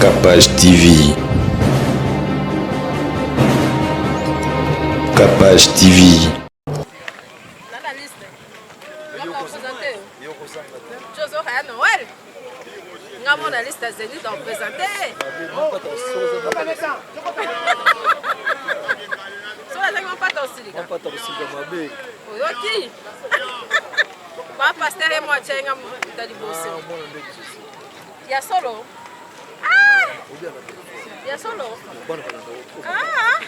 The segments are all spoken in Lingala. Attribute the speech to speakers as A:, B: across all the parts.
A: Capage TV. Capage TV.
B: On a liste à Zénith d'en présenter. Sur la langue, pas ton style. Pas ton style. Ok. Bah, pasteur et moi, tiens, on a dit bosser. Il y a solo. Ah! Il y a solo. Ah!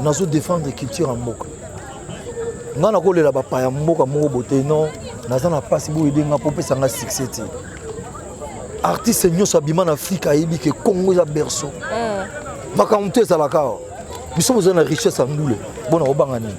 C: Nazo défendre culture en mboka. Ngana ko lela ba pa ya mboka moko bote non, naza na passe bo aider nga popesa nga succès ti. Artiste nyoso abima na Afrika yebi ke Congo ya berceau. Makamto ezala ka. Biso boza na richesse andule. Bona obanga ni.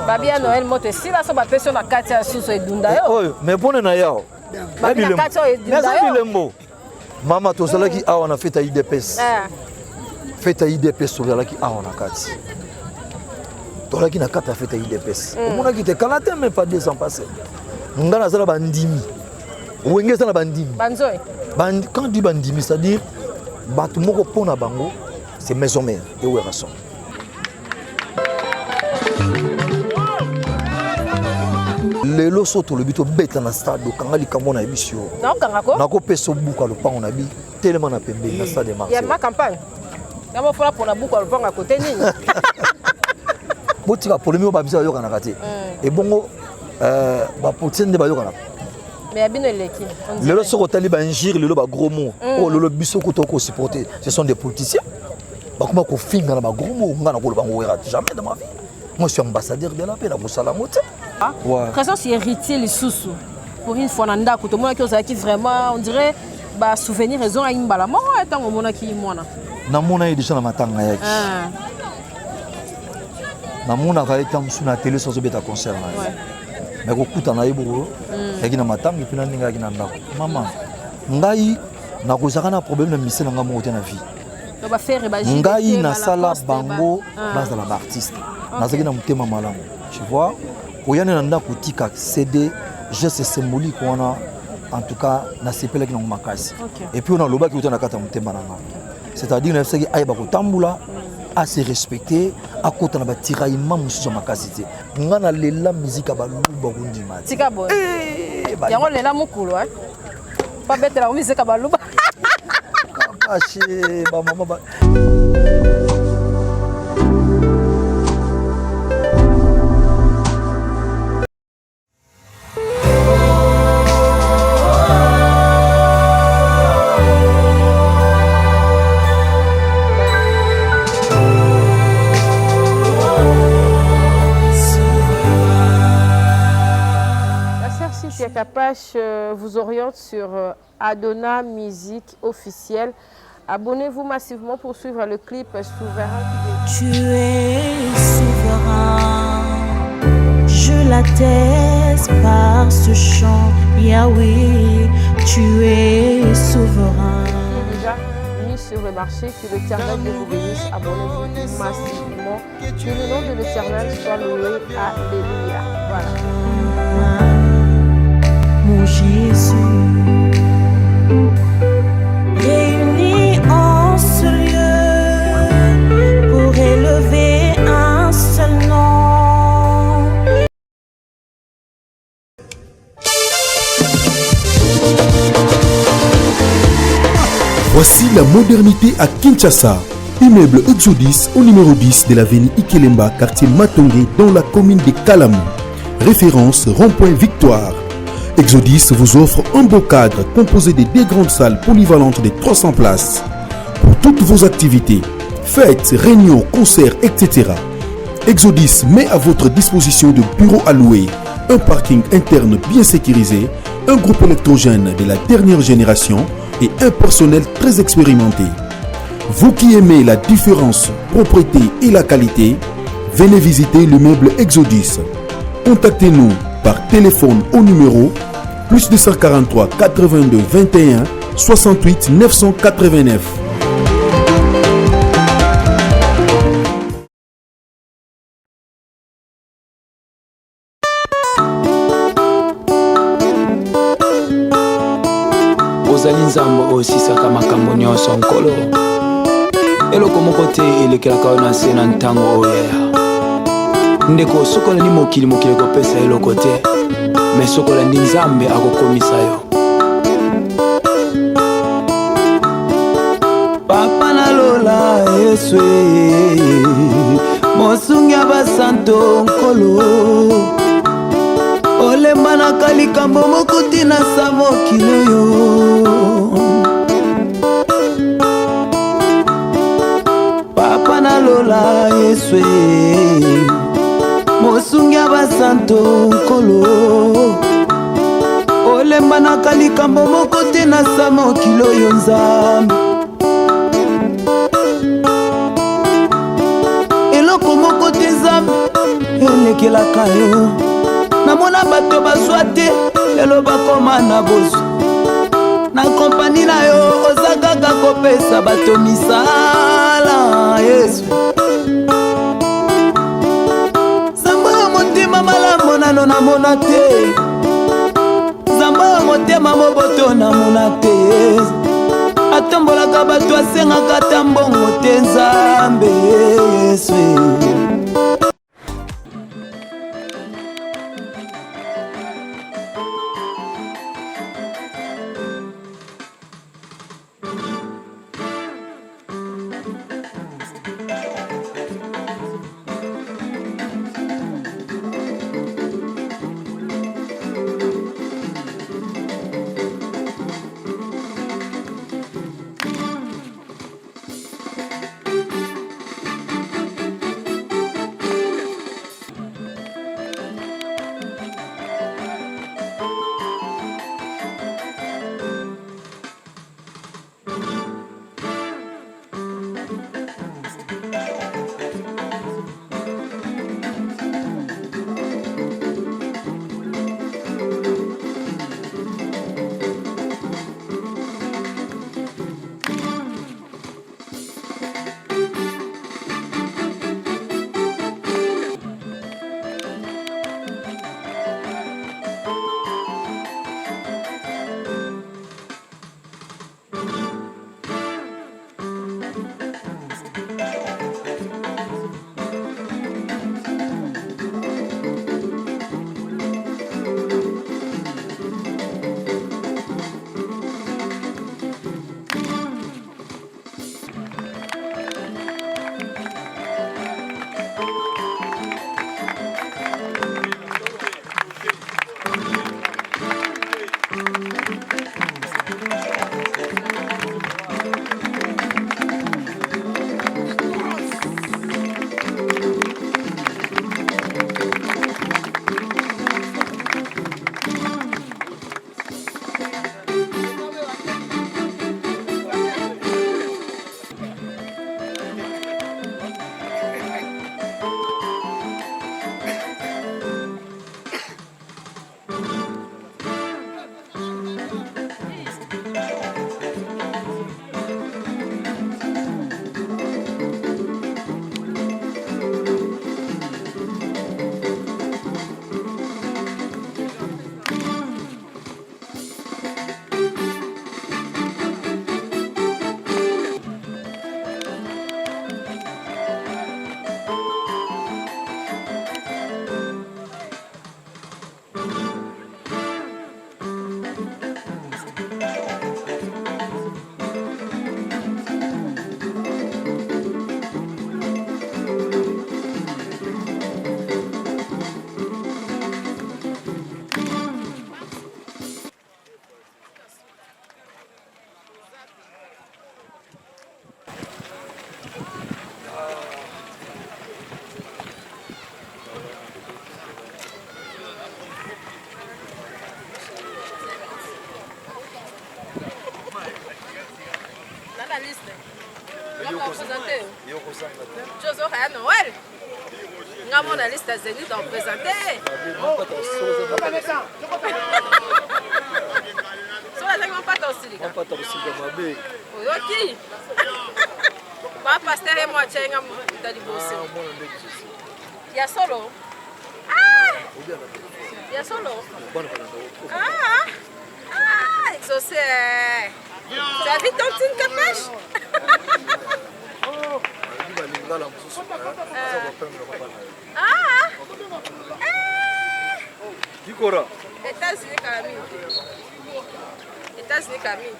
B: Babia Noël moto si la so ba pression na kati ya suso edunda yo.
C: Oh, mais bonne na yao.
B: Babia kati ya edunda yo.
C: Mama to salaki awa na feta IDPS. Feta IDPS to salaki awa na kati. To laki na kata feta IDPS. Omona ki te kalate même pas 2 ans passés. Ngana sala bandimi. Wenge sala bandimi.
B: Banzoy.
C: Quand dit bandimi, c'est-à-dire batu moko pona bango, c'est maison mère et werason. Lelo soto le bito beta na stade kanga likambo na ebisio.
B: Na kanga ko?
C: Na ko peso buka lo pango na bi tellement na pembe na stade Marseille.
B: Ya ma campagne. Ya mo fola pour na buka lo pango à côté nini.
C: Botika polémique ba bisa yo kana kati. Et bongo ba potende ba yo kana.
B: Mais abino leki.
C: Lelo soko tali ba ngir lelo ba gros mots. Oh lelo biso ko to ko supporter. Ce sont des politiciens. Ba kuma ko finga na ba gros mots ngana ko lo bango wera jamais de ma vie. Moi je suis ambassadeur de la paix na Moussala Mote.
B: Ouais. Présent c'est héritier les sous pour une fois nanda ko to mona ki ozaki vraiment on dirait ba souvenir raison a imbala mo etango mona ki mona. Na
C: mona déjà na matanga yaki. Na mona ka etam suna télé sans obeta concert na. Ouais. Mais ko kuta na yebo yaki na matanga puis na ninga yaki na ndako. Maman ngai na kozaka na problème na mise na nga mo te na vie.
B: Ba faire ba
C: jité. Ngai na sala bango base la artiste. Nazaki na mutema malamu. Tu vois? Oyane nanda kutika CD geste symbolique on a en tout cas na sepela ki na makasi. Et puis on a loba ki utana kata mutema nanga. C'est-à-dire na seki ayeba ko tambula à se respecter à kota na ba tiraillement mususu makasi te. Ngana lela musique ba luba kundima.
B: Tika boy. Yango lela mukulu hein. Pas bête la musique ba luba.
C: Kapache ba mama ba.
B: Capage vous oriente sur Adona Musique officielle. Abonnez-vous massivement pour suivre le clip Souverain.
D: Tu es souverain, je l'atteste par ce chant. Yahweh, tu es souverain.
B: Déjà mis sur le marché, que l'Éternel vous bénisse. Abonnez-vous massivement. Que le nom de l'Éternel soit loué. Alléluia. Voilà.
D: Mon Jésus, réunis en ce lieu pour élever un seul nom.
E: Voici la modernité à Kinshasa. Immeuble Exodus au numéro 10 de l'avenue Ikelemba, quartier Matongé, dans la commune de Kalamou. Référence rond-point Victoire. Exodus vous offre un beau cadre composé de 2 grandes salles polyvalentes de 300 places. Pour toutes vos activités, fêtes, réunions, concerts, etc. Exodus met à votre disposition de bureaux à louer, un parking interne bien sécurisé, un groupe électrogène de la dernière génération et un personnel très expérimenté. Vous qui aimez la différence, propreté et la qualité, venez visiter l'immeuble Exodus. Contactez-nous par téléphone au numéro plus 243 82 21 68 989.
A: ozali nzambe osisaka makambo nyonso nkolo eloko moko te elekelaka yo na se na ntango oyeya ndeko sokola ni mokili kopesa eloko te me sokola ndi nzambe akokomisa yo
F: papa nalola yesu mosungi ya basanto nkolo olembanaka likambo mokuti na sa mokili oyo papa nalola yesu mosungi ya basanto nkolo olembanaka likambo mokuti na sa mokili oyo nzambe eloko moko te nzambe elekelaka yo namona bato bazwa te lelo bakoma na bozwa na kompani na yo oza kaka kopesa bato misala yesu nzambe ya motema malamu nano namona te nzambe ya motema moboto namona te atombolaka bato asengaka ta mbongo te nzambe yesu
B: te. Chose à Noël. Nga mona liste zeni dans présenter. So la ngam pas tosili.
C: On pas tosili mabe.
B: Oyoki. Ba pasteur et moi chenga dali bosse. Ya solo. Ah! Ya solo. Ah! Ah, exaucé. Tu as vu ton petit capache? Ah!
C: Kikora.
B: États-Unis Camille. États-Unis Camille,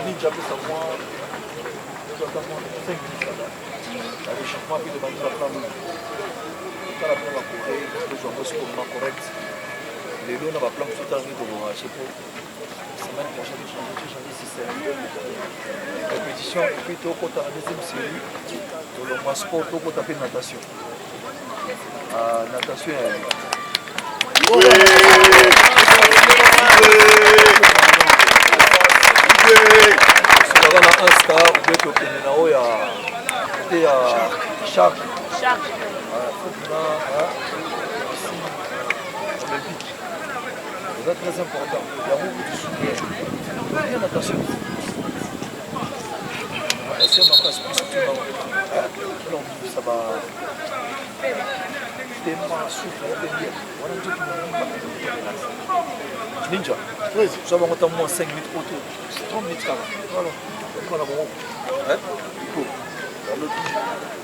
C: ninja pesa mwa ndio kama 5 minutes là le changement puis de manière plan kala plan ko e ko jo mos ko correct les deux na ba plan tout en niveau à chaque semaine prochaine changer système compétition et puis to ko ta deuxième série to le sport to ko ta natation natation Aska obe tokende na oyo te ya Shark. C'est très important. Il y a beaucoup de souvenirs. Bien attention. C'est ma place plus que non, ça va. Ninja, ça va monter moins 5 minutes autour. 30 minutes là. Voilà. Voilà bon. Hein? Cool.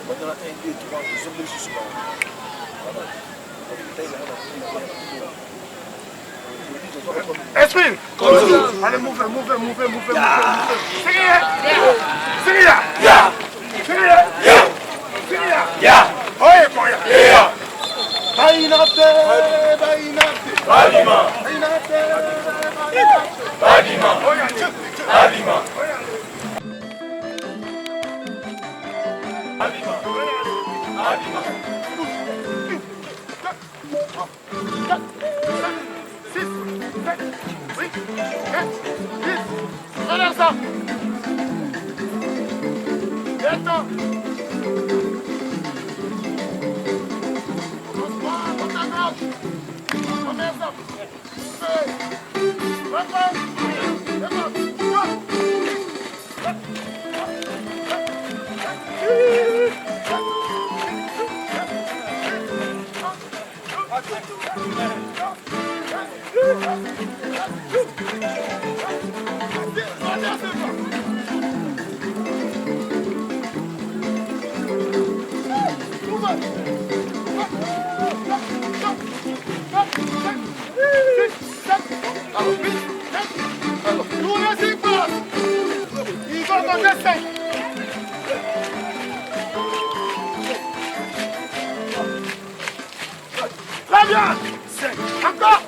C: Maintenant 1, 2, 3, nous sommes dessus.
G: Esprit! Allez, mouvez. Très bien. Encore.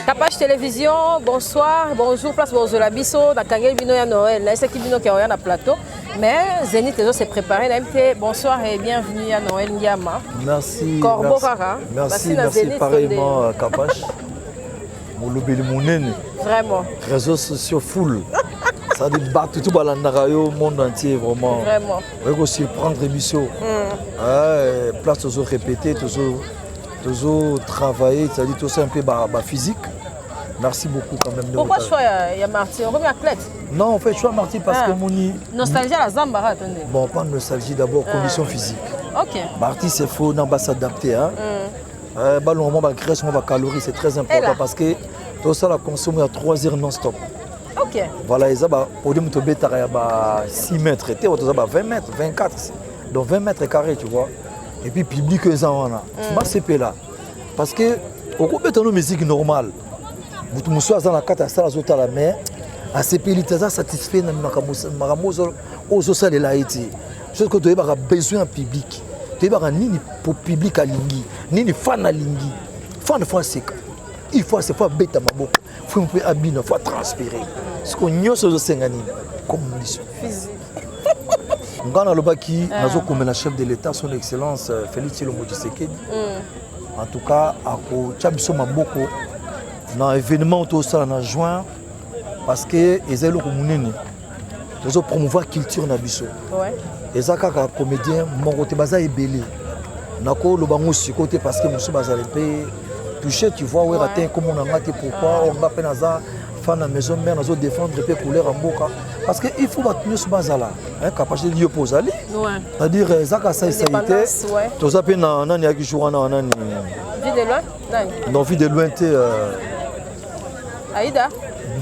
B: Capache Télévision, bonsoir, bonjour, place bonjour la biso, dans Kangel Bino ya Noël, là c'est qui Bino qui est na plateau, mais Zénith les autres s'est préparé, bonsoir et bienvenue à Noël Ndiama.
C: Merci.
B: Corbeau Kara.
C: Merci pareillement Capache. Mon lobby monene.
B: Vraiment.
C: Réseaux sociaux full. Ça dit battre tout le monde entier vraiment.
B: Vraiment.
C: On va aussi prendre émission. Place toujours répéter, toujours travailler, c'est-à-dire tout ça un peu physique. Merci beaucoup quand même.
B: Pourquoi choix il y a Marty? On remet athlète?
C: Non, en fait, choix Marty parce que mon
B: nostalgie à la Zambara, attendez.
C: Bon, pas de nostalgie, d'abord condition physique.
B: Ok.
C: Marty, c'est faux, on va s'adapter. Hein. On va graisse, on va calories, c'est très important parce que tout ça, la consomme à 3 heures non-stop.
B: Ok.
C: Voilà, et ça, pour dire que tu as 6 mètres, tu as 20 mètres, 24, donc 20 mètres carrés, tu vois. Et puis, public, ça, on a. C'est là. Parce que, au coup de musique normale, vous me soyez dans la carte à la mer, à ces pays, tu es satisfait de ce que là été. Chose que tu as besoin de public. Tu as ni pour public à Lingui, ni fan à Lingui. Fan de fois, c'est il faut bête à ma boque. Il faut un peu habiller, il faut transpirer. Ce qu'on y a sur le Sénganine, comme mission. Ngana Lobaki, comme la chef de l'État, son Excellence Félix Tshilombo Tshisekedi. En tout cas, à Tchabiso Maboko, dans l'événement tout ça en juin, parce que les élèves ils ont promouvoir la culture na biso. Les akaka comédien mon côté baza ebelé. Nako lo bango côté parce que monsieur baza lepé touché, tu vois, où est comme on a pourquoi on va peine à faire la maison mère, nous défendre les couleurs en boca. Parce qu'il faut maintenir ce bazar-là, capacité de Dieu pour aller. C'est-à-dire, ça, ça a été. Tu as appelé Nani qui joue en Nani.
B: Vie de loin?
C: Non, vie de loin, tu
B: Aïda.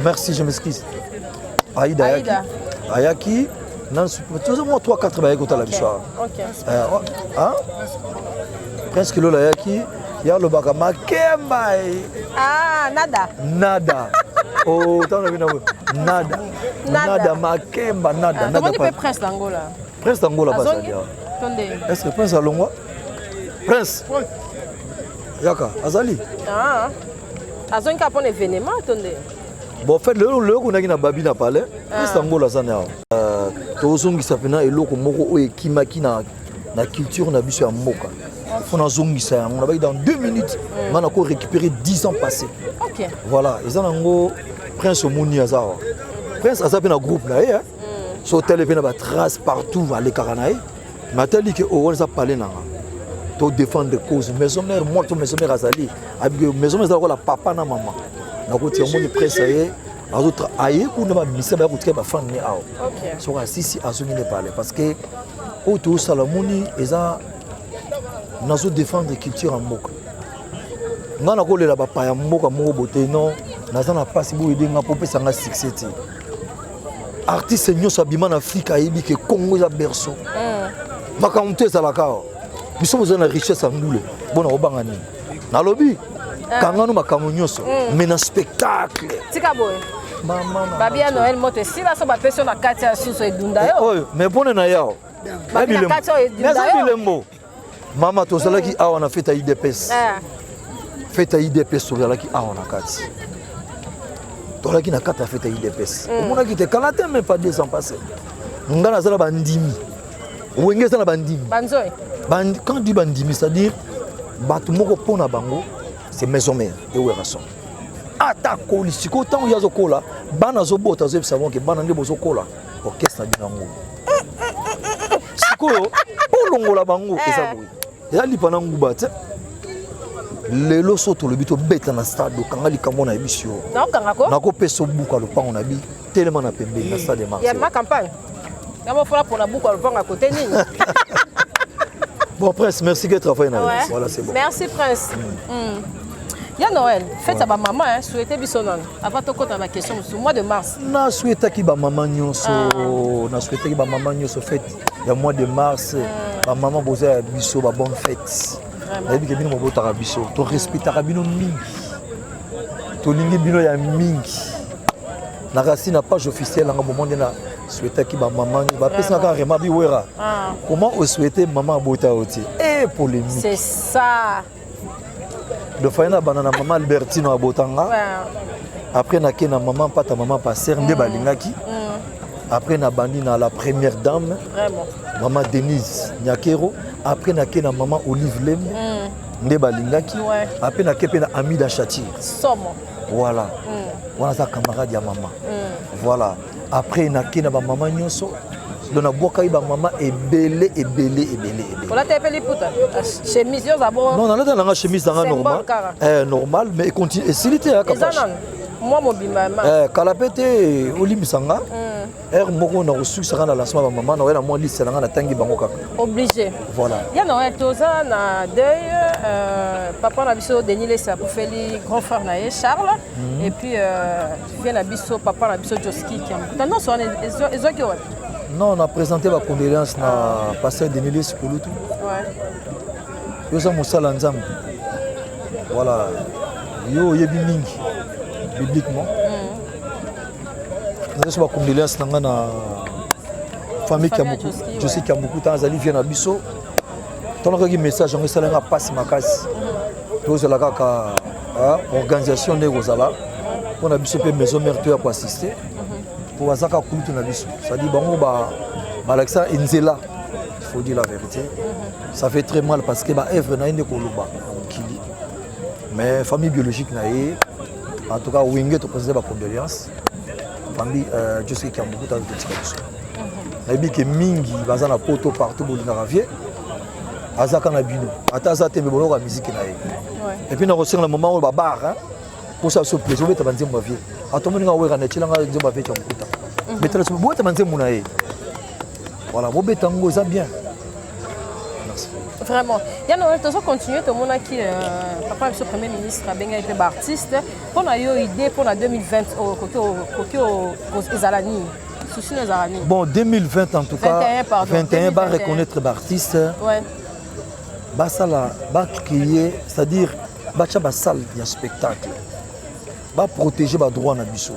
C: Merci, je m'excuse. Aïda. Ayaki. Non, tu as moi 3-4 bails quand la bichoire.
B: Ok.
C: Hein? Presque le Ayaki. Il y a le bagama Kemba.
B: Ah, nada.
C: Nada. Oh, t'en as vu nada. Nada Makemba, nada.
B: Comment tu peux Prince d'Angola?
C: Prince d'Angola, pas ça. Est-ce que Prince Alongwa? Prince. Yaka, Azali.
B: Ah. Azon qui a un événement, attendez.
C: Bon, en fait, le qu'on a na babi na palais, Prince d'Angola ça n'a. Tozongi sapena eloko moko o ekimaki na culture na biso ya mboka. On a zongi ça, on a dans 2 minutes, on a encore récupéré 10 ans passés.
B: OK.
C: Voilà, ils ont un Prince Omoni Azar. Prince Azar un groupe là, hein. Sur téléphone ba trace partout à l'écaranaï. Mais tel dit que on a parlé là. To défendre des causes, maison mère moi to maison mère Azali. Maison mère la papa na maman. Na ko ti omoni Prince aye, autres aye ko na ba misa ba ko ti ba fan ni awo.
B: OK.
C: So si azongi ne parler parce que auto salamoni eza nazo défendre la culture en mboka. Ngana ko lela ba pa ya mboka moko bote non, naza na passe bo aider nga popé sanga succès ti. Artiste nyoso abima na Afrique ayebi ke Congo ya berceau. Makamte za la ka. Biso boza na richesse angule. Bona obanga ni. Na lobby. Kangano makamu nyoso, mais na spectacle.
B: Tika boy.
C: Maman.
B: Babia Noël moto si la so ba person na kati ya suso edunda yo.
C: Oh, mais bonne na yao.
B: Babia na kati ya edunda yo.
C: Mama tozalaki awa na fête IDPS. Fête IDPS tozalaki awa na kati. Tozalaki na kati ya fête IDPS. Omona ki te kalate même pas 2 ans passés. Ngana zala bandimi. Wenge zala bandimi.
B: Banzoy.
C: Quand dit bandimi, c'est-à-dire batu moko pona bango, c'est maison mère et ouerason. Atako lisiko tant yazo kola, bana zo bota zo savon que bana ndebo zo kola. Orchestre binango. Siko olongola bango eza boy. Ya lipana nguba te. Lelo soto le bito beta na stade kanga likambo na ebisio.
B: Na kanga ko?
C: Na ko peso buka lo pango na bi tellement na pembe na stade Marseille.
B: Ya ma campagne. Yamo fola pour la buka lo pango à côté nini.
C: Bon Prince, merci d'être travaillé na. Voilà, c'est bon.
B: Merci Prince. Il y a Noël, fête à ma maman, souhaitez bisonon. Avant de compter ma question, au mois de mars.
C: Na souhaité ki ba maman nyonso, na souhaité ki ba maman nyonso fête. Il y a mois de mars, ba maman boza biso ba bonne fête. Na bi ke bino mo bota biso, to respecta bino mingi. To lingi bino ya mingi. Na racine na page officielle en moment de na souhaité ki ba maman ba pesa ka rema bi wera. Comment on souhaiter maman bota oti? Et polémique.
B: C'est ça.
C: De faina banana maman Albertino abotanga. Après na ke na maman pata maman passer nde balingaki. Après na bandi na la première dame.
B: Vraiment.
C: Maman Denise Nyakero. Après na ke na maman Olive Lem. Nde balingaki. Après na ke pe na Amida Chatir.
B: Somo.
C: Voilà. Voilà sa camarade ya maman. Voilà. Après na ke na ba maman nyonso. Donc na boka ba maman ebele.
B: On l'a tapé puta. Chemise yo zabo.
C: Non, on a la chemise dans normal. Normal mais continue et s'il était à Kapache.
B: Moi mon bimba.
C: Kalapete olimisanga. Moko na reçu ça na lancement maman na wena moi liste na tangi bango kaka.
B: Obligé.
C: Voilà.
B: Ya Noël toza na deuil papa na biso Denis Lessa pour faire les grand frère na Charles et puis vient na biso papa na biso Joski qui. Non so ezoki wa.
C: Non, on a présenté ma condoléance na pasteur Denis Lessa pour tout.
B: Ouais.
C: Yo za musala nzambe. Voilà. Yo yebi mingi bibliquement. Nous avons condoléances dans la famille qui a beaucoup. Je sais qu'il y a beaucoup de temps. Azali vient à Bisso. Tant que message, on est allé à passer ma case. Tous la organisation de Rosala. On a Bisso pe maison mère pour assister. Pour Azaka Koutou na Bisso. Ça dit bon Alexa Inzela. Il faut dire la vérité. Ça fait très mal parce que ba Èvre na ine koloba kili. Mais famille biologique na en tout cas Wingé to présenter ma condoléance. Famille je sais qu'il y a beaucoup de petits comme ça. Et bien que mingi bazana poto partout pour le ravier. azaka na bino ata aza te me boloko ya musique na ye et puis na kosenga na moment oyo babar pour ça se plaisir obeta banzembo ya vie atomoni nga wera na etyelanga nzembo ya vie ya mokuta betala so bobeta banzembo na ye voilà bobeta yango eza bien. Merci.
B: Vraiment. Yann, on va continuer. Tout le monde qui papa le premier ministre a bien été artiste. Pour la idée pour la 2020 aux Zalani.
C: Bon 2020 en tout cas. 21 va reconnaître l'artiste.
B: Ouais.
C: Bah ça là, bah créer, c'est-à-dire bah ça bah salle il y a spectacle. Bah protéger bah droit na biso.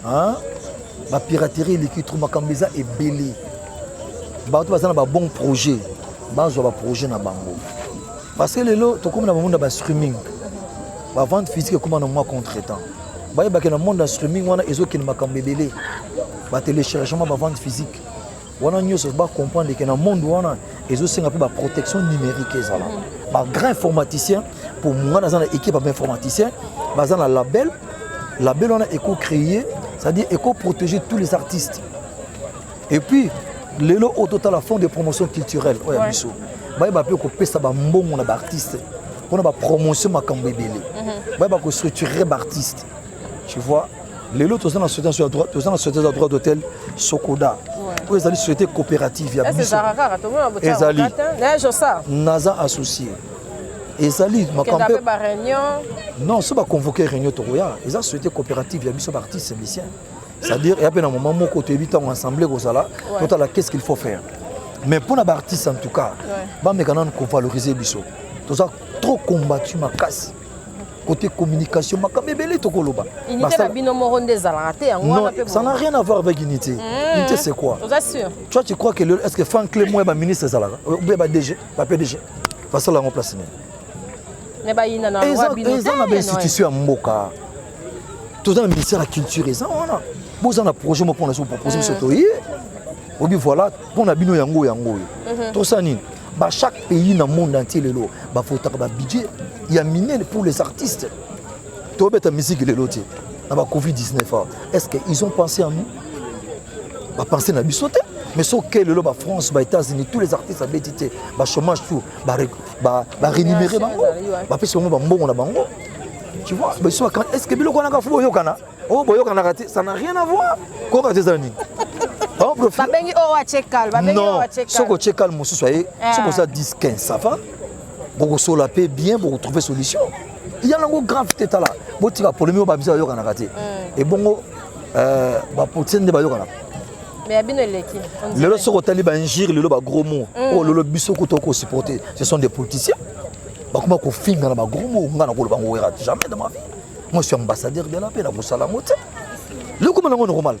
C: Hein? Bah piraterie l'équipe trop makambeza est belé. Bah tout ça bah bon projet. Bazo ba projet na bango parce que lelo to comme na monde ba streaming ba vente physique comme na moi contre-temps ba yeba que na monde streaming wana ezo ki makambo ebele ba téléchargement ba vente physique wana nyoso ba comprendre que na monde wana ezo senga pe ba protection numérique ezala ba grand informaticien pour moi dans une équipe d'informaticiens bazan la label wana éco créer c'est-à-dire éco protéger tous les artistes et puis lelo au total la fond de promotion culturelle oya biso ba ba pe ko pesa ba mbongo na ba artiste pona ba promotion makambo ebele ba ko structurer ba artiste tu vois lelo to na société sur droit to na société de droit d'hôtel Sokoda ou ezali société coopérative ya biso ezali naza associé ezali makambo
B: ba réunion
C: non so ba convoquer réunion to ya eza société coopérative ya biso ba artiste musicien. C'est-à-dire, il y a un moment où on évite en assemblée, qu'est-ce qu'il faut faire. Mais pour les artistes, en tout cas, il faut valoriser les choses. Tout ça, trop combattu, ma casse. Côté communication, ma camébélé, tout koloba. Non, ça n'a rien à voir avec unité. Unité, c'est quoi? Toi, tu crois que est-ce que Franck Clément est ministre Zalaga ou bien DG, pas PDG? Parce que là, on place.
B: Mais il y a
C: une institution à Mboka. Tout ça, le ministère de la culture, ça, voilà. Vous avez un projet pour nous proposer ce toyer. Ou bien voilà, pour la bino yango yango. Tout ça, chaque pays dans le monde entier, il faut un budget. Il y a miné pour les artistes. Tout la musique de l'autre. Dans la Covid-19, est-ce qu'ils ont pensé à nous? Pas penser à nous. Mais ce que le France, les États-Unis, tous les artistes ont bétité, le chômage, tout, rémunérer. Tu vois, est-ce que Bilo Konaka Fou Yokana? Oh, Boyokana, ça n'a rien à voir. Quoi que tes amis? Non, ce que tu calmes, c'est pour ça 10-15, ça va. Pour que la paix bien, pour trouver solution. Il y a un grave tête là. Bon, tu vas pour le mieux, Babisa Yokana. Et bon, pour tirer des Bayokana.
B: Mais bien l'équipe.
C: Le lot sur le taliban ingire, le lot gros mot. Oh, le lot biso kotoko supporter. Ce sont des politiciens. Comment qu'on finit dans la gros mot, on n'a jamais dans ma vie. Moi, je suis ambassadeur de la paix, la Boussalamote. Le comment on normal.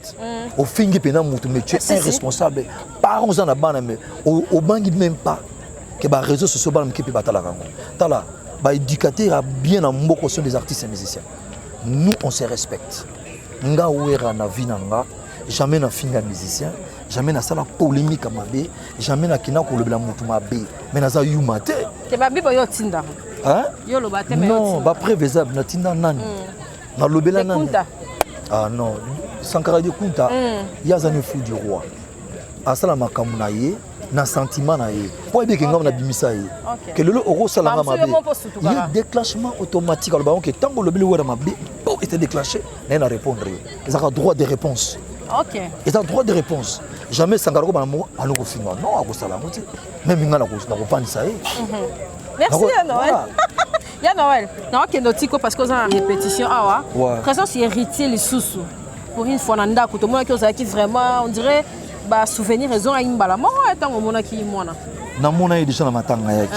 C: Au fin de pénal, mais tu es irresponsable. Parents en a mais au banc même pas que les réseaux sociaux qui peuvent battre la rango. Tala, les éducateurs a bien en mot question des artistes et musiciens. Nous, on se respecte. Nga ouera na vie nanga, jamais na finga musicien, jamais na sala polémique à ma bé, jamais na kina ko le bla mutu ma bé, mais na za yumate.
B: Te ba bibo yo tinda.
C: Hein?
B: Yo lo ba te me yo tinda.
C: Non, ba prévisable na tinda nani. Na lobela nani. Ah non, Sankara de Kunta, ya zane fou du roi. Asala makamuna na ye, na sentiment na ye. Pour bien que ngam na bimisa ye. Que le euro sala ma bé. Il y a déclenchement automatique alors que tant que le bile wera ma bé, était déclenché, n'a répondre. Ils ont droit de réponse.
B: OK.
C: Ils ont droit de réponse. Jamais Sankara ko ba mo alo ko finga. Non, ako sala moti. Même ngala ko na ko pani sa ye.
B: Merci Noël. Il y a Noël. Non, OK, notiko parce que ça en répétition ah ouais. Présence héritier les sous. Pour une fois nanda ko to mo qui vraiment on dirait ba souvenir raison à imbala. Moi tant au mona ki mona.
C: Na mona yi déjà na matanga yaki.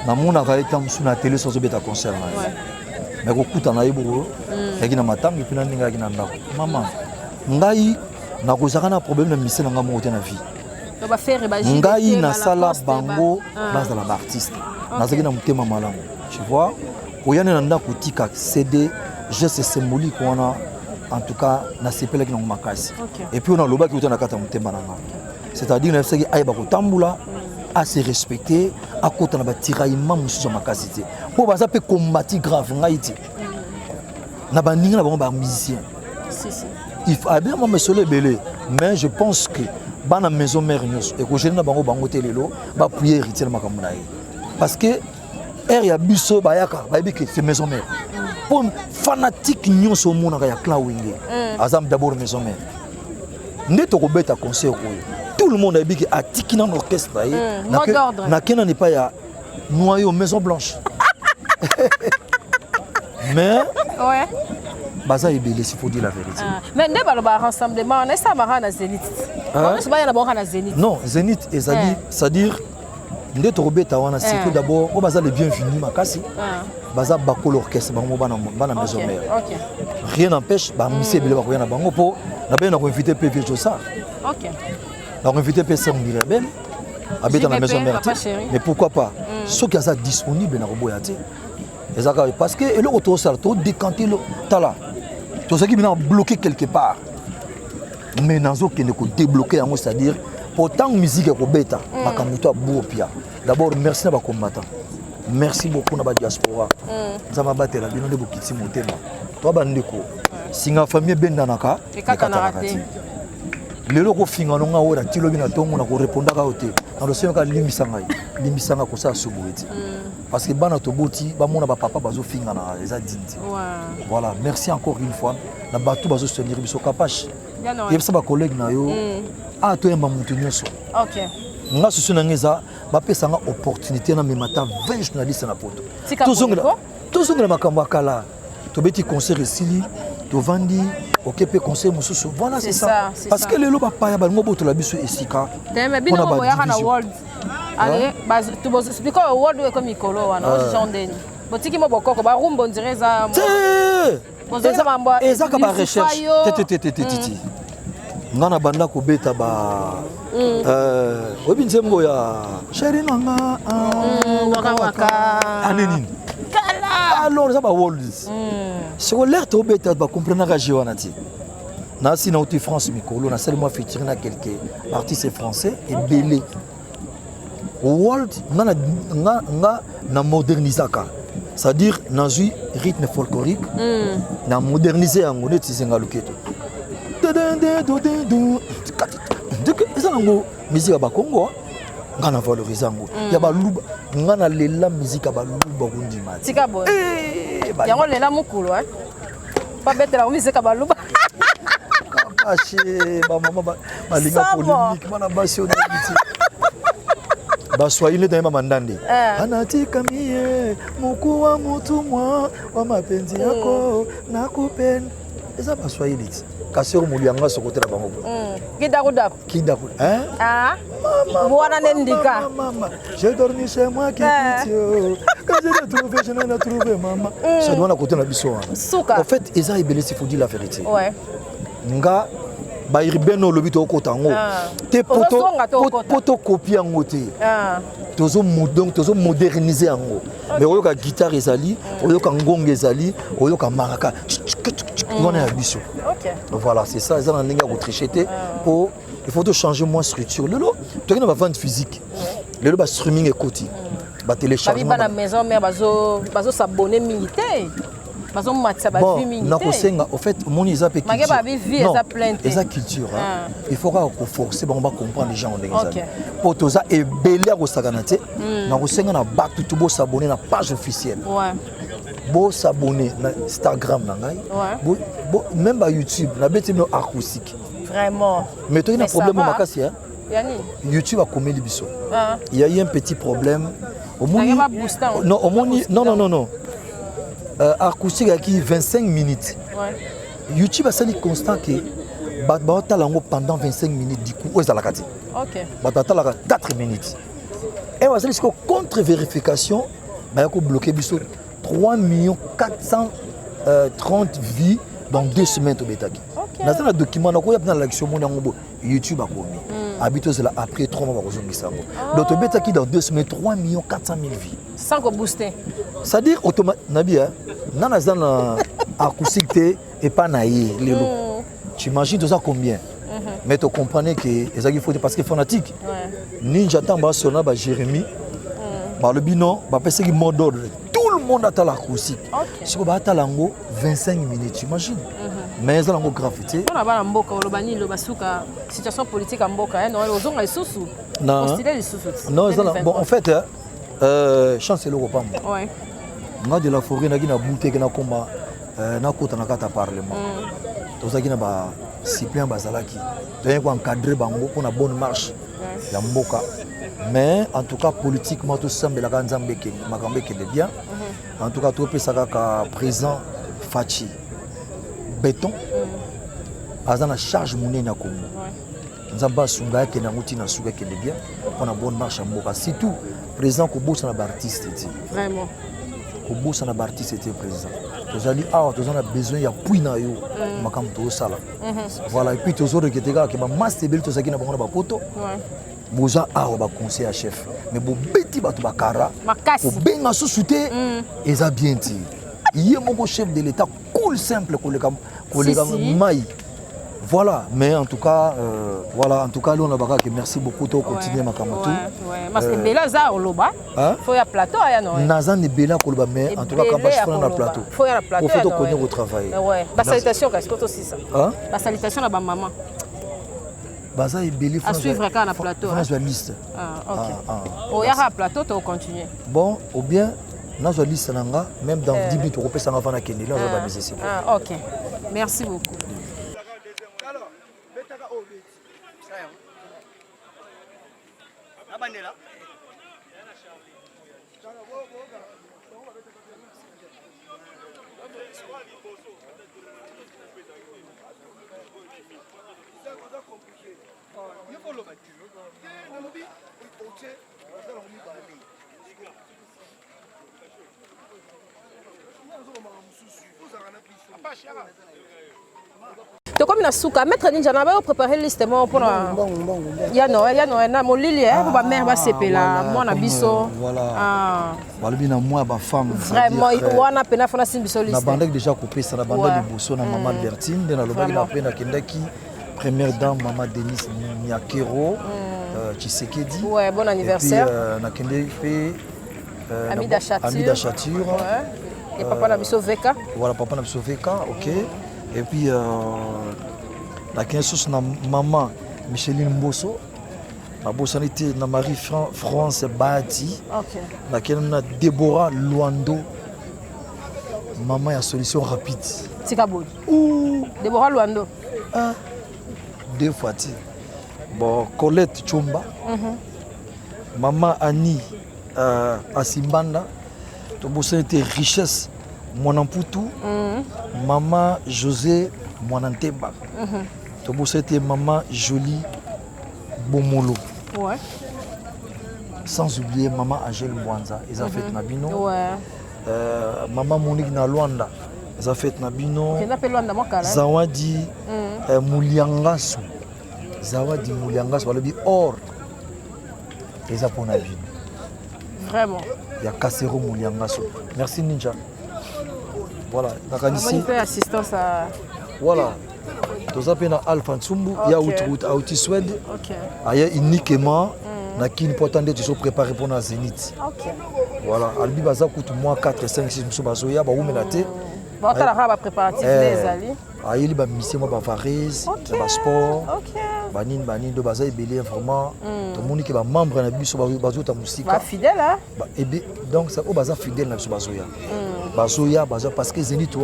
C: Na mona ka etam suna télé sans beta concert na. Mais ko kuta na yebo yaki na matanga puis na ninga yaki na ndako. Maman ngai na kozaka na problème na mise na ngamo na vie. Ngai na sala bango base la artiste. Nazaki na mutema malamu. Tu vois? Oyane na ndako tika CD geste symbolique on a en tout cas na sepela ki na makasi. Et puis on a loba ki utana kata mutema nanga. C'est-à-dire na saki ayeba ko tambula à se respecter à kota na ba tiraillement mususu makasi te. Po baza pe combattre grave ngai te. Na bandinga na bango ba musicien.
B: Si.
C: Il faut bien moi monsieur le belé mais je pense que bana maison mère nyos et ko jeune bango bango telelo ba prier héritier na makambo na ye parce que er ya biso bayaka bayebi que c'est maison mère pour fanatique nyos au monde ya clan wingé azam d'abord maison mère neto ko beta conseil ko tout le monde ayebi que atiki na orchestre na kena n'est pas ya noyau maison blanche mais
B: ouais
C: baza ebele s'il faut dire la vérité
B: mais ne ba le rassemblement on est ça mara na Zénith on se ba na ba na Zénith
C: non Zénith ezali c'est-à-dire nde to robeta wana c'est d'abord o baza les bienvenus makasi baza bakolo orchestre bango bana maison mère rien n'empêche ba misi ebele ba koyana bango po na ben na ko inviter PV Josa
B: OK
C: na ko inviter PC Ngirabel abeta na maison mère mais pourquoi pas ceux qui sont disponibles na roboyate ezaka parce que et le retour ça to décanter le tala to ça qui vient bloquer quelque part mais nazo qui ne ko débloquer en c'est-à-dire pourtant musique ko beta makamuto abopia d'abord merci na ba combattant merci beaucoup na ba diaspora nzama batela bino de bokiti motema to ba ndeko singa famille bendanaka ekatanakati lelo ko finga no nga ora tilobi na tongo na ko répondre ka ote na lo senga limisanga ko sa subuiti parce que bana to boti ba mona ba papa bazo finga na eza dinti voilà merci encore une fois na batu bazo soutenir biso kapache yebisa ba collègue na yo a to yamba mutu nyonso
B: OK
C: nga susu na ngeza ba pesa nga opportunité na memata 20 journalistes na poto tozongela makambo akala to beti concert esili to vandi okepe conseil mususu voilà c'est ça parce que lelo ba paya ba ngobo to la biso esika
B: mais bino mo ya na world allez bas to bozo biko world we comme ikolo wana o jondeni botiki mo bokoko ba rumbo ndireza
C: bozo mambo ezaka ba recherche tete ngana banda ko beta ba obi nzembo ya chéri nanga
B: waka
C: aneni alors ça va world c'est que l'air to beta ba comprendre ka jiwana ti na si na outi France mikolo na seulement featuring na quelques artistes français et belé world na modernisaka c'est-à-dire na zui rythme folklorique na moderniser yango neti senga luketo eza nango musique ya bakongo nga na valoriser yango ya baluba nga na lela musique ya baluba kundima
B: tika bo yango lela mukulu pa betela musique ya baluba
C: kapache ba mama balinga polémique bana basi onabiti baswahili ndio mandande anatika mie mkuu wa mtumwa wa mapenzi yako nakupenda eza baswahili kasero mulianga sokotela bango kidaku
B: mwana nendika
C: mama j'ai dormi chez moi qui pitié quand je n'ai trouvé maman ça doit na côté na biso en fait eza ebele s'il faut dire la vérité nga ba irbeno lobito kotango te poto copie yango te tozo moderniser yango mais oyoka guitare ezali oyoka ngonga ezali oyoka maraka on est à biso voilà c'est ça ils ont ndenge ya tricheter pour il faut changer moins structure lelo to kena ba vente physique lelo ba streaming ekoti ba téléchargement
B: ba maison mère bazo s'abonner militaire bazo matsa ba vie militaire
C: na kosenga au fait mon isa pe
B: culture ba vie eza plainte
C: eza culture il faut pas forcer ba on va comprendre les gens ndenge ça pour toza ebele ko sakana te na kosenga na batu to bo s'abonner na page officielle bo s'abonner na Instagram na ngai bo même ba YouTube na beti no acoustique
B: vraiment
C: mais toi il y a un problème makasi hein
B: yani
C: YouTube a commis biso il y a eu un petit problème au moins non au moins non acoustique qui 25 minutes YouTube a sali constant que ba talango pendant 25 minutes du coup aux alakati
B: OK
C: ba talaka 4 minutes et va sali contre vérification ba ko bloquer biso 3 430 vies dans 2 semaines au betaki na un document na ko yapna l'action mon yango YouTube a commis habito c'est là après 3 mois ba kozongisa ngo donc au betaki dans 2 semaines 3 400 000 vies
B: sans ko booster
C: c'est à dire automatiquement nabi nana zana acoustique et pas naïe lelo tu imagines tout ça combien mais tu comprenais que ezaki faut parce que fanatique ninja tamba sona ba Jérémy ba le bino ba pesa ki mot d'ordre tout le monde attend l'acoustique si ko ba attend lango 25 minutes tu imagines mais ça lango grave te
B: on a bana mboka olobani lo basuka situation politique en mboka non ozonga lisusu considérer lisusu
C: non ça bon en fait chance le repas
B: ouais
C: nga de la forêt na gina bouté na komba na kota na kata parlement tozaki na ba suppléant bazalaki donc ko encadrer bango pour na bonne marche ya mboka mais en tout cas politiquement tout semble la nzambe ke makambe ke de bien en tout cas tout pesa ka présent Fachi béton azana charge monene na Congo nzamba sunga ke na nguti na suka ke de bien pour na bonne marche ya mboka surtout présent ko bossa na ba artiste
B: vraiment
C: ko bossa na ba artiste était présent tozali awa tozana besoin ya pui na yo makam to sala voilà et puis tozoro keteka ke ba master bel tozaki na bango na ba poto boza awa ba conseil à chef mais bo beti bato bakara
B: makasi
C: benga susute eza bien ti yé mon chef de l'état cool simple koleka mai voilà mais en tout cas voilà en tout cas on a baka que merci beaucoup to continuer makamoto
B: ouais parce que bela za oloba faut ya plateau ya non
C: nazan bela koloba mais en tout cas quand je prends na plateau
B: faut ya plateau
C: faut to connaître au travail
B: ouais ba salutation qu'est-ce que aussi ça
C: ba
B: salutation à ba maman
C: baza ebeli
B: à suivre quand na plateau
C: France liste
B: OK o ya ra plateau to continuer
C: bon ou bien na zo liste nanga même dans 10 minutes on peut ça va na kende là on va baisser c'est
B: OK merci beaucoup
H: Bandela.
B: To comme na suka mettre ninja na ba préparer liste mo pour ya no na molili ba mère ba sepela moi na biso
C: balobi na moi ba femme
B: vraiment wana pena fona sin biso liste
C: na bandaki déjà coupé ça na bandaki liboso na maman Bertine de na lobaki na pena kendaki première dame maman Denise Nyakero Tshisekedi
B: ouais bon anniversaire
C: na kendaki pe
B: Amida Chature et papa na biso Veka
C: voilà papa na biso Veka OK. Et puis, la 15 na maman Micheline Mbosso, la bossonité na Marie-France Bati, la na Déborah Luando, maman a solution rapide.
B: C'est Kaboul. Déborah Luando.
C: Deux fois. Bon, Colette Chumba, maman Annie Asimbanda, la bossonité richesse. Mwanamputu, maman José Mwananteba. C'était maman Jolie Bomolo.
B: Ouais.
C: Sans oublier maman Angèle Mwanza, ils ont fait Nabino.
B: Ouais.
C: Maman Monique na Luanda, ils ont fait Nabino. Zawadi Mouliangasu. Zawadi Mouliangasu, walobi or. Ils ont fait Nabino.
B: Vraiment.
C: Il y a Kassero Mouliangasu. Merci Ninja. Voilà,
B: on fait assistance à...
C: Voilà, nous avons Alpha Ntsumbu, il y a Outi Suède, il y a uniquement qui est important de se préparer pour la Zénith. Voilà, Albi Baza coûte moins 4, 5, 6, nous sommes à Baoumelate.
B: On va préparatif des alliés.
C: Il y a mission Bavarese, sport, Banin de Baza et Belé, vraiment. Tout le monde qui est membre de la musique.
B: Fidèle, hein?
C: Donc, c'est Baza fidèle dans Bazoya. Bazoya, parce que Zénith,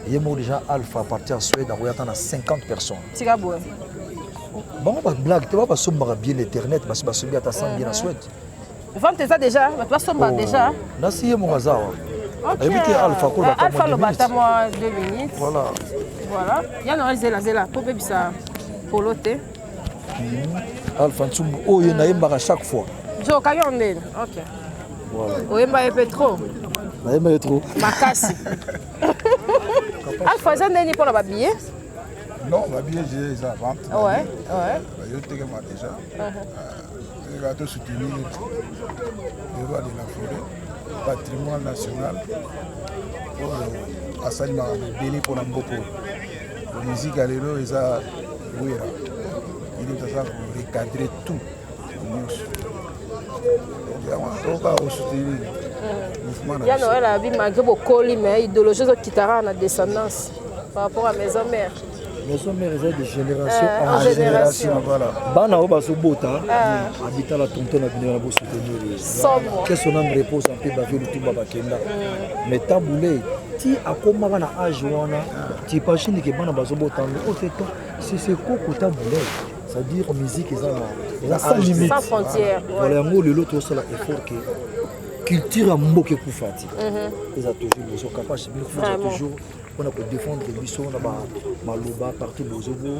C: il y a déjà Alpha à partir de Suède, il y a 50 personnes.
B: C'est quoi?
C: Bon, blague, tu vas pas sommer bien l'internet, parce que tu vas sommer bien en Suède.
B: Vente ça déjà, tu vas sommer déjà.
C: Là, c'est mon hasard.
B: Alpha le bâtard, moi 2 minutes.
C: Voilà.
B: Voilà. Il y a un zéla, pour bébé ça, poloté.
C: Alpha Ntsumbu, oh, il y en a chaque fois.
B: Jo, quand on est. Ok.
C: Voilà.
B: Oh, il y a un peu trop.
C: Il y a trop.
B: Makasi. Alpha, ça n'est pas le billet.
I: Non, le billet, j'ai ça.
B: Ouais.
I: Je te dis déjà. Je vais te soutenir le roi de la forêt, patrimoine national, pour Assalima, Béni pour Namboko. La musique à l'élo, il a recadrer tout.
B: Il y a Noël à vie malgré vos colis, mais idéologie qui t'arrête la descendance. par rapport à maison mère.
C: Maison mère est de génération
B: en génération.
C: Voilà. Bana o bazobota habita la tonton na bino na soutenir.
B: Somme.
C: Que son âme repose en paix bavé le tumba bakenda. Mais taboulé ti akoma bana âge wana ti pachine ke bana bazobota au fait c'est quoi taboulé. C'est-à-dire musique sans limite.
B: Sans frontières.
C: Voilà yango lelo to sala effort que culture mboke kufati. Ils a toujours besoin capable de toujours on a pour défendre les bisons là-bas, Maloba, partout Bozobo,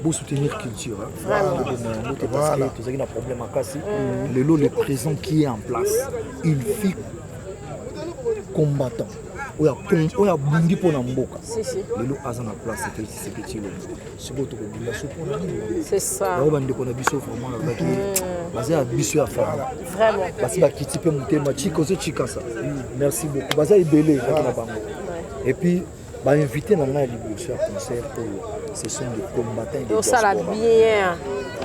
C: pour soutenir la culture. Parce que tout ça, il y a un problème à casser. Le présent qui est en place, il fait combattant. Il y a bondi pour Namboka. Le lot a en place, c'est petit.
B: C'est ça.
C: Il y a un bisou vraiment basé à bisou à faire.
B: Vraiment.
C: Parce que qui peut monter ma chico c'est chikasa. Merci beaucoup. Basé à belé et puis bah invité dans la libération concert pour ce sont des combattants de
B: ça la bien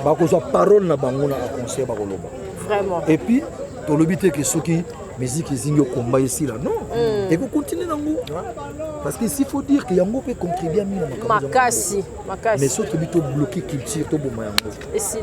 C: bah que soit parole na bango na concert ba koloba
B: vraiment
C: et puis to lobité que ceux qui musique zingo combat ici là non et vous continuez dans parce que s'il faut dire que yango peut contribuer à
B: makasi
C: mais ceux qui bito bloquer culture to boma yango
B: et si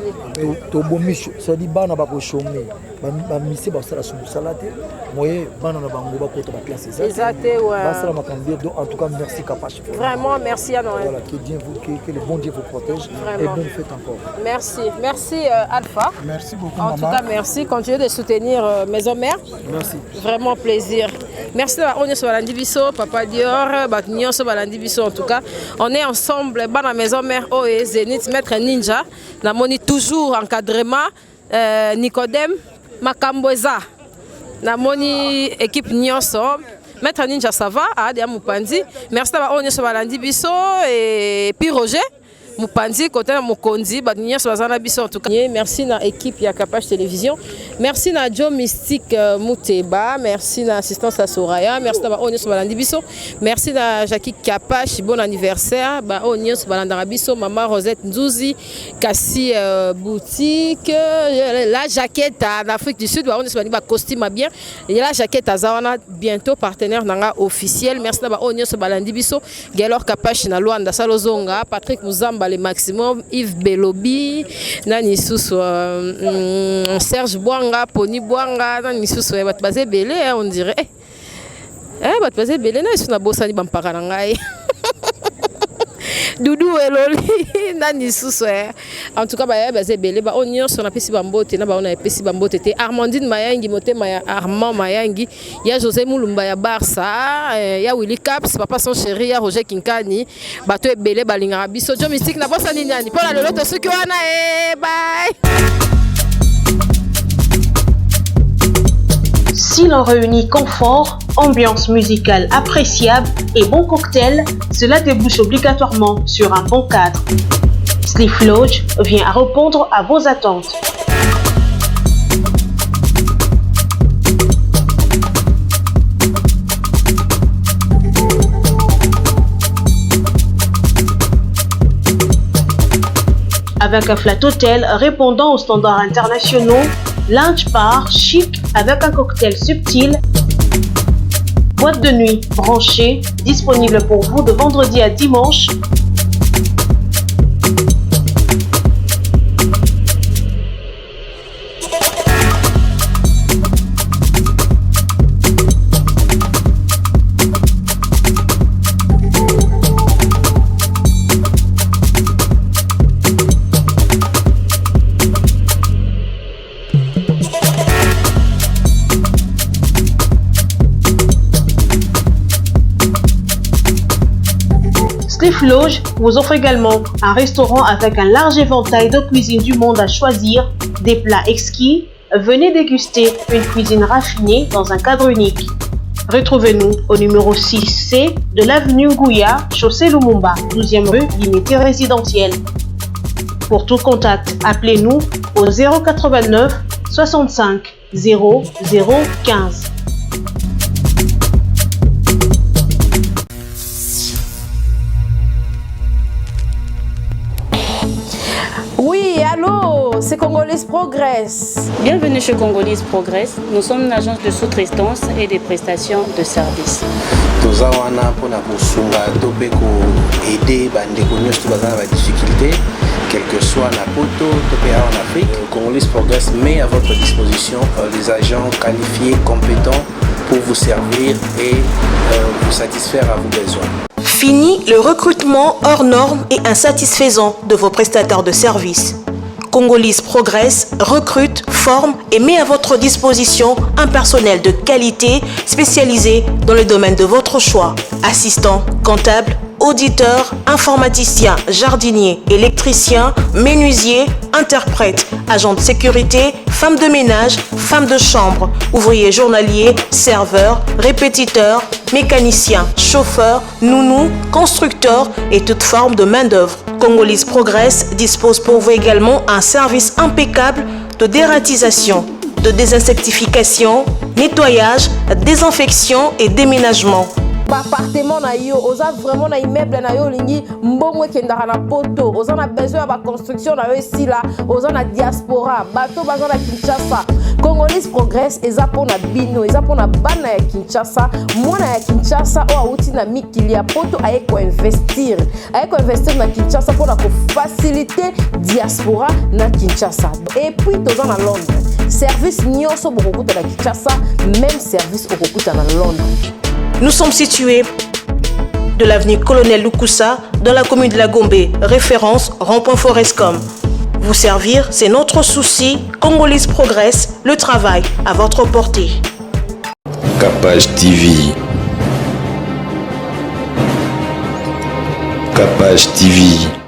C: to bomicho ça dit bana ba ko chômer ba misi ba sala sous salade moye bana na bango ba ko to ba classe
B: exact ouais
C: ba sala makambia donc en tout cas merci Kapache
B: vraiment merci à Noël
C: voilà que Dieu vous que le bon Dieu vous protège et bonne fête encore
B: merci Alpha
I: merci beaucoup
B: en tout cas merci continuez de soutenir Maison Mère
C: merci
B: vraiment plaisir merci on est sur la Biso Papa Dior Baknyon sur la Biso en tout cas on est ensemble bana Maison Mère et Zénith Maître Ninja na moni toujours encadrement Nicodème Makamboza na moni équipe Nyonso Maître Ninja ça va Adia Mupandi merci on est sur la Biso et puis Roger Mupandi côté na Mokondi Baknyon sur la Biso en tout cas merci na équipe ya Kapache Télévision merci na Joe Mystique Mouteba merci na assistance à Soraya merci na on est sur la Biso merci na Jackie Kapache bon anniversaire on est sur la Biso maman Rosette Nzouzi Kassi boutique la jaquette en Afrique du Sud on est sur la costume bien et la jaquette à Zawana bientôt partenaire nanga officiel merci na on est sur la Biso Gelor Kapache na Luanda Salozonga Patrick Muzamba le maximum Yves Belobi nani susu Serge Bouanga Pony Bouanga nani susu bat basé belé on dirait bat basé belé na suna bosani bampaka na ngai Doudou Eloli nani susu en tout cas ba basé belé ba on nyonso na pesi bambote na ba on a pesi bambote te Armandine Mayangi motema ya Armand Mayangi ya José Mulumba ya Barça ya Willy Caps papa son chéri ya Roger Kinkani bato ebele balinga biso Joe Mystique na bossa nini ani pona lelo to suki wana bye.
H: Si l'on réunit confort, ambiance musicale appréciable et bon cocktail, cela débouche obligatoirement sur un bon cadre. Sliff Lodge vient à répondre à vos attentes. Avec un flat hôtel répondant aux standards internationaux, lounge bar chic avec un cocktail subtil, boîte de nuit branchée, disponible pour vous de vendredi à dimanche. Sliff Lodge vous offre également un restaurant avec un large éventail de cuisine du monde à choisir, des plats exquis. Venez déguster une cuisine raffinée dans un cadre unique. Retrouvez-nous au numéro 6C de l'avenue Ngouya, chaussée Lumumba, 12e rue, limité résidentielle. Pour tout contact, appelez-nous au 089 65 00 15.
B: Oui, allô, c'est Congolais Congolese Progress.
J: Bienvenue chez Congolese Progress. Nous sommes une agence de sous-traitance et des prestations de services.
K: Toza wana pona kosunga to pe ko aider bandeko nyonso bazana ba difficulté quel que soit na poto to pe en Afrique. Congolese Progress met à votre disposition des agents qualifiés, compétents pour vous servir et vous satisfaire à vos besoins.
H: Fini le recrutement hors normes et insatisfaisant de vos prestataires de services. Congolese Progress recrute, forme et met à votre disposition un personnel de qualité spécialisé dans le domaine de votre choix. Assistant, comptable, auditeur, informaticien, jardinier, électricien, menuisier, interprète, agent de sécurité, femme de ménage, femme de chambre, ouvrier journalier, serveur, répétiteur, mécanicien, chauffeur, nounou, constructeur et toute forme de main-d'œuvre. Congolese Progress dispose pour vous également un service impeccable de dératisation, de désinsectification, nettoyage, désinfection et déménagement.
B: Appartement na yo, oza vraiment na immeuble na yo lingi mbongo kendaka na poto, oza na besoin ya ba construction na yo esila, oza na diaspora, bato baza na Kinshasa. Congolese Progress eza pona bino, eza pona bana ya Kinshasa, mwana ya Kinshasa o auti na mikili ya poto aye ko investir na Kinshasa pona ko faciliter diaspora na Kinshasa. Et puis toza na Londres. Service nyonso bokokuta na Kinshasa, même service okokuta na Londres.
H: Nous sommes situés de l'avenue Colonel Lukusa dans la commune de la Gombe, référence rond-point Forescom. Vous servir, c'est notre souci. Congolese Progress, le travail à votre portée.
L: Capage TV. Capage TV.